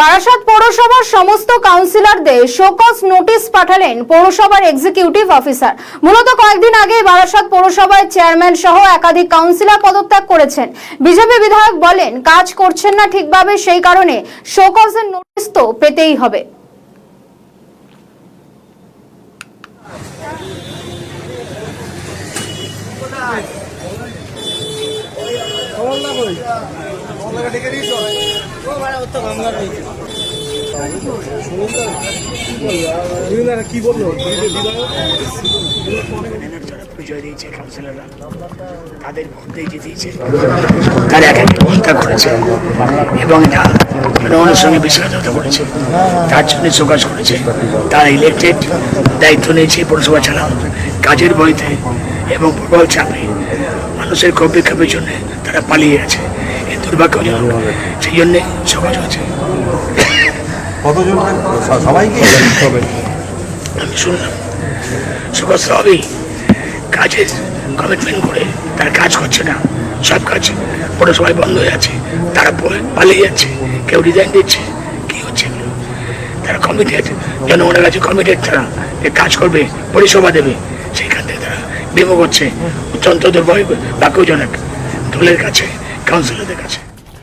বারাসাত পৌরসভার সমস্ত কাউন্সিলরদের শোকজ নোটিশ পাঠালেন পৌরসভার এক্সিকিউটিভ অফিসার। মূলত কয়েকদিন আগে বারাসাত পৌরসভার চেয়ারম্যান সহ একাধিক কাউন্সিলর পদত্যাগ করেছেন। বিজেপি বিধায়ক বলেন, কাজ করছেন না ঠিকভাবে, সেই কারণে শোকজের নোটিশ তো পেতেই হবে। কি বললো পরিচয় দিয়েছে কাউন্সিলররা, তাদের মধ্যে জিতিয়েছে, তারা এক এক হত্যা করেছে এবং এটা জনগণের সঙ্গে বিশ্বাসঘাতকতা করেছে, তার জন্য প্রকাশ করেছে। তারা ইলেকটেড দায়িত্ব নিয়েছে পৌরসভা চালানো, কাজের বইতে এবং প্রবল চাপে মানুষের ক্ষোভ বিক্ষোভের জন্য তারা পালিয়ে গেছে। এই দুর্ভাগ্যজনক, সেই জন্যে সকাজ হয়েছে। কতজন সবাইকে আমি শুনলাম সকাজ হবেই, কাজের কমিটমেন্ট করে তারা কাজ করছে না, সব কাজ পৌরসভায় বন্ধ হয়ে আছে, তারা পালিয়ে যাচ্ছে, কেউ রিজাইন দিচ্ছে। কি হচ্ছে? তারা কমিটেড, জনগণের কাছে কমিটেড, তারা যে কাজ করবে, পরিষেবা দেবে, সেইখান থেকে তারা বিমুখ হচ্ছে। অত্যন্ত দুর্ভাগ্যজনক দলের কাছে, কাউন্সিলরদের কাছে।